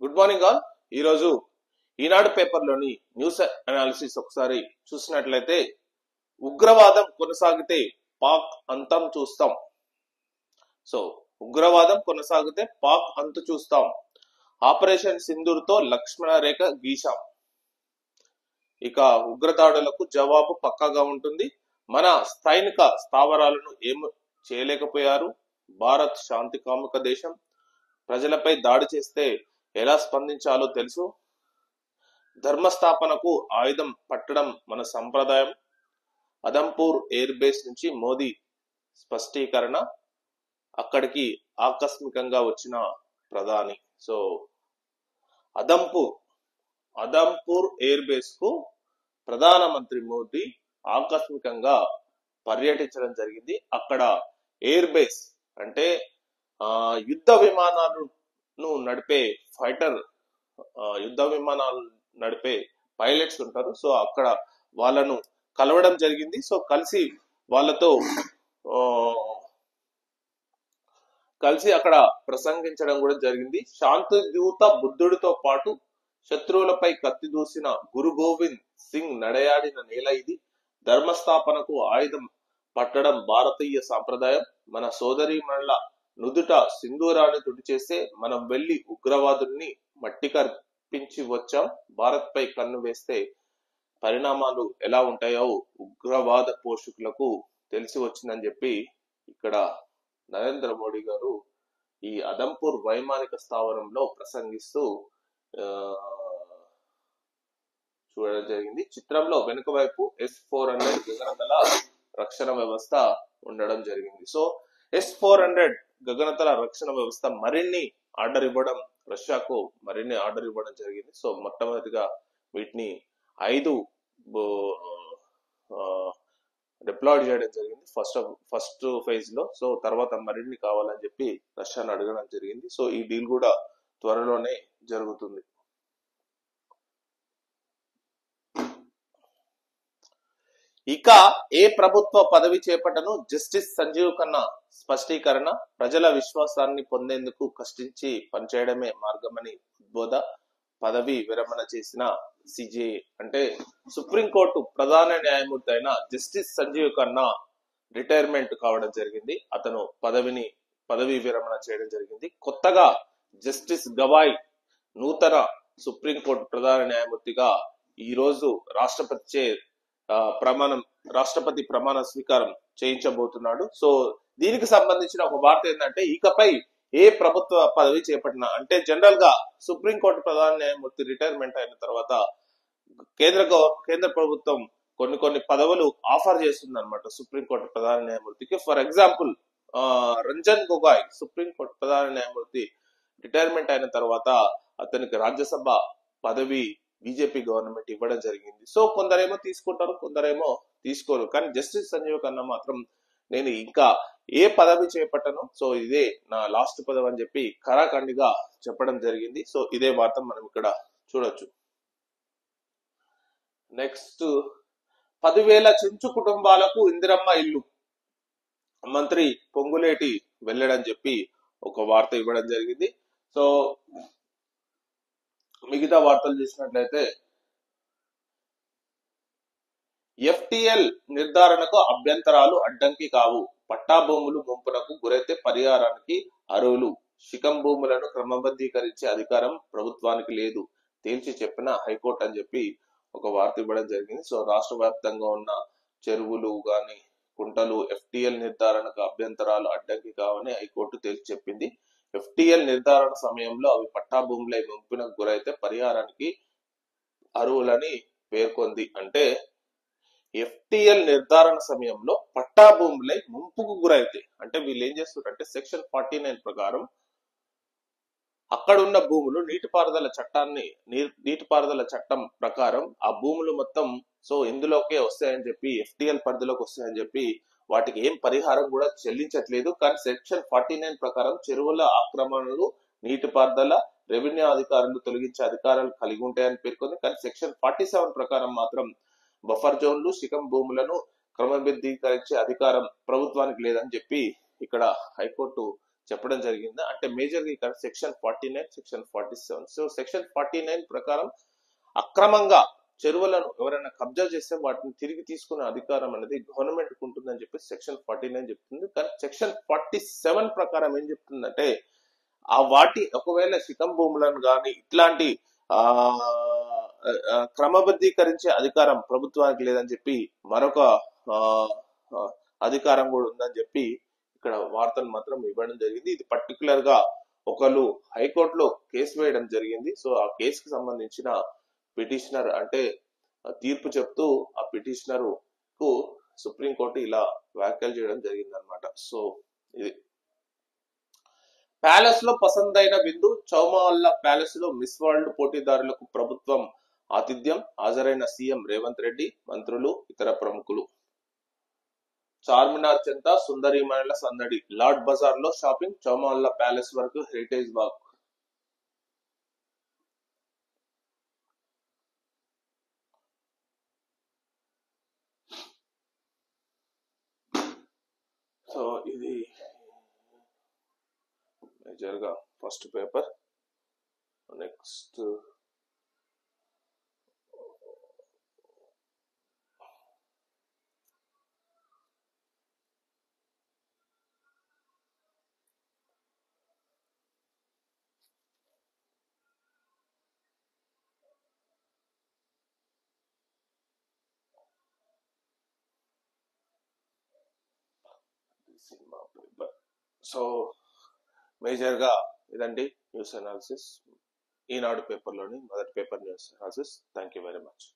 Good morning all. ఈరోజు ఈనాడు పేపర్లోని news analysis ఒకసారి చూసినట్లయితే, ఉగ్రవాదం కొనసాగితే పాక్ అంతం చూస్తాం. సో ఉగ్రవాదం కొనసాగితే పాక్ అంతు చూస్తాం. ఆపరేషన్ సింధూర్తో లక్ష్మణ రేఖ గీశాం. ఇక ఉగ్రదాడులకు జవాబు పక్కాగా ఉంటుంది. మన సైనిక స్థావరాలను ఏం చేయలేకపోయారు. భారత్ శాంతి కాముక దేశం. ప్రజలపై దాడి చేస్తే ఎలా స్పందించాలో తెలుసు. ధర్మస్థాపనకు ఆయుధం పట్టడం మన సంప్రదాయం. అదంపూర్ ఎయిర్ బేస్ నుంచి మోదీ స్పష్టీకరణ. అక్కడికి ఆకస్మికంగా వచ్చిన ప్రధాని. సో అదంపూర్ ఎయిర్ బేస్ కు ప్రధానమంత్రి మోదీ ఆకస్మికంగా పర్యటించడం జరిగింది. అక్కడ ఎయిర్ బేస్ అంటే యుద్ధ విమానాలను నడిపే నడిపే పైలట్స్ ఉంటారు. సో అక్కడ వాళ్ళను కలవడం జరిగింది. సో కలిసి అక్కడ ప్రసంగించడం కూడా జరిగింది. శాంతి దూత బుద్ధుడితో పాటు శత్రువులపై కత్తి దూసిన గురు గోవింద్ సింగ్ నడయాడిన నేల ఇది. ధర్మస్థాపనకు ఆయుధం పట్టడం భారతీయ సాంప్రదాయం. మన సోదరీమణుల నుదుట సింధూరాన్ని తుడిచేస్తే మనం వెళ్లి ఉగ్రవాదుల్ని మట్టి కర్పించి వచ్చాం. భారత్ పై కన్ను వేస్తే పరిణామాలు ఎలా ఉంటాయో ఉగ్రవాద పోషకులకు తెలిసి వచ్చిందని చెప్పి ఇక్కడ నరేంద్ర మోడీ గారు ఈ అదంపూర్ వైమానిక స్థావరంలో ప్రసంగిస్తూ చూడడం జరిగింది. చిత్రంలో వెనుక వైపు S-400 గగనతల రక్షణ వ్యవస్థ ఉండడం జరిగింది. సో S-400 గగనతల రక్షణ వ్యవస్థ రష్యాకు మరిన్ని ఆర్డర్ ఇవ్వడం జరిగింది. సో మొట్టమొదటిగా వీటిని 5 డిప్లాయిడ్ చేయడం జరిగింది ఫస్ట్ ఫేజ్ లో. సో తర్వాత మరిన్ని కావాలని చెప్పి రష్యాను అడగడం జరిగింది. సో ఈ డీల్ కూడా త్వరలోనే జరుగుతుంది. ఇక ఏ ప్రభుత్వ పదవి చేపట్టను జస్టిస్ సంజీవ్ ఖన్నా స్పష్టీకరణ. ప్రజల విశ్వాసాన్ని పొందేందుకు కష్టించి పనిచేయడమే మార్గమని ఉద్బోధ. పదవి విరమణ చేసిన సిజే అంటే సుప్రీంకోర్టు ప్రధాన న్యాయమూర్తి అయిన జస్టిస్ సంజీవ్ ఖన్నా రిటైర్మెంట్ కావడం జరిగింది. అతను పదవి విరమణ చేయడం జరిగింది. కొత్తగా జస్టిస్ గవాయ్ నూతన సుప్రీంకోర్టు ప్రధాన న్యాయమూర్తిగా ఈ రోజు రాష్ట్రపతి ప్రమాణ స్వీకారం చేయించబోతున్నాడు. సో దీనికి సంబంధించిన ఒక వార్త ఏంటంటే, ఇకపై ఏ ప్రభుత్వ పదవి చేపట్టినా అంటే జనరల్ గా సుప్రీంకోర్టు ప్రధాన న్యాయమూర్తి రిటైర్మెంట్ అయిన తర్వాత కేంద్ర ప్రభుత్వం కొన్ని పదవులు ఆఫర్ చేస్తుంది అనమాట సుప్రీంకోర్టు ప్రధాన న్యాయమూర్తికి. For example Ranjan Gogoi Supreme Court ప్రధాన న్యాయమూర్తి రిటైర్మెంట్ అయిన తర్వాత అతనికి రాజ్యసభ పదవి బీజేపీ గవర్నమెంట్ ఇవ్వడం జరిగింది. సో కొందరేమో తీసుకుంటారు, కొందరేమో తీసుకోరు. కానీ జస్టిస్ సంజీవ్ ఖన్నా మాత్రం నేను ఇంకా ఏ పదవి చేపట్టను, సో ఇదే నా లాస్ట్ పదవి అని చెప్పి ఖరాఖండిగా చెప్పడం జరిగింది. సో ఇదే వార్త మనం ఇక్కడ చూడొచ్చు. నెక్స్ట్ 10,000 చెంచు కుటుంబాలకు ఇందిరమ్మ ఇల్లు. మంత్రి పొంగులేటి వెళ్ళడం చెప్పి ఒక వార్త ఇవ్వడం జరిగింది. సో మిగతా వార్తలు చూసినట్లయితే, FTL నిర్ధారణకు అభ్యంతరాలు అడ్డంకి కావు. పట్టా భూములు ముంపునకు గురైతే పరిహారానికి అర్హులు. శిఖం భూములను క్రమబద్ధీకరించే అధికారం ప్రభుత్వానికి లేదు తేల్చి చెప్పిన హైకోర్టు అని చెప్పి ఒక వార్త ఇవ్వడం జరిగింది. సో రాష్ట్ర వ్యాప్తంగా ఉన్న చెరువులు గాని కుంటలు FTL నిర్ధారణకు అభ్యంతరాలు అడ్డంకి కావని హైకోర్టు తేల్చి చెప్పింది. FTL నిర్ధారణ సమయంలో అవి పట్టా భూములై ముంపునకు గురైతే పరిహారానికి అర్హులని పేర్కొంది. అంటే FTL నిర్ధారణ సమయంలో పట్టా భూములై ముంపుకు గురైతే అంటే వీళ్ళు ఏం చేస్తున్నారంటే సెక్షన్ 49 ప్రకారం అక్కడ ఉన్న భూములు నీటిపారుదల చట్టం ప్రకారం ఆ భూములు మొత్తం సో ఇందులోకే వస్తాయని చెప్పి FTL పరిధిలోకి వస్తాయని చెప్పి వాటికి ఏం పరిహారం కూడా చెల్లించట్లేదు. కానీ సెక్షన్ 49 ప్రకారం చెరువుల ఆక్రమణలు నీటిపారుదల రెవెన్యూ అధికారులు తొలగించే అధికారాలు కలిగి ఉంటాయని పేర్కొంది. కానీ సెక్షన్ 47 ప్రకారం మాత్రం బఫర్ జోన్లు శిఖం భూములను క్రమబద్ధీకరించే అధికారం ప్రభుత్వానికి లేదని చెప్పి ఇక్కడ హైకోర్టు చెప్పడం జరిగింది. అంటే మేజర్ గా ఇక్కడ సెక్షన్ 49, సెక్షన్ 47. సో సెక్షన్ 49 ప్రకారం అక్రమంగా చెరువులను ఎవరైనా కబ్జా చేస్తే వాటిని తిరిగి తీసుకునే అధికారం అనేది గవర్నమెంట్ కు ఉంటుందని చెప్పి సెక్షన్ 49 చెప్తుంది. కానీ సెక్షన్ 47 ప్రకారం ఏం చెప్తుందంటే ఆ వాటి ఒకవేళ శిఖం భూములను కానీ ఇట్లాంటి ఆ క్రమబద్ధీకరించే అధికారం ప్రభుత్వానికి లేదని చెప్పి మరొక ఆ, ఆ, అధికారం కూడా ఉందని చెప్పి ఇక్కడ వార్తలు మాత్రం ఇవ్వడం జరిగింది. ఇది పర్టికులర్ గా ఒకళ్ళు హైకోర్టులో కేసు వేయడం జరిగింది. సో ఆ కేసుకు సంబంధించిన పిటిషనర్ అంటే తీర్పు చెప్తూ ఆ పిటిషనర్ కు సుప్రీంకోర్టు ఇలా వ్యాఖ్యలు చేయడం జరిగింది అనమాట. సో ఇది ప్యాలెస్ లో పసందైన విందు చౌమావల్ల ప్యాలెస్ లో మిస్ వరల్డ్ పోటీదారులకు ప్రభుత్వం ఆతిథ్యం, హాజరైన సీఎం రేవంత్ రెడ్డి, మంత్రులు, ఇతర ప్రముఖులు. చార్మినార్ చెంత సుందరీమణుల సందడి, లార్డ్ బజార్ లో షాపింగ్, చౌమావల్ల ప్యాలెస్ వరకు హెరిటేజ్ వాక్. సో ఇది మేజర్ గా first paper. Next cinema paper. So major గా ఇదండి న్యూస్ అనాలిసిస్, ఈనాడు పేపర్ లోని మొదటి paper news analysis. Thank you very much.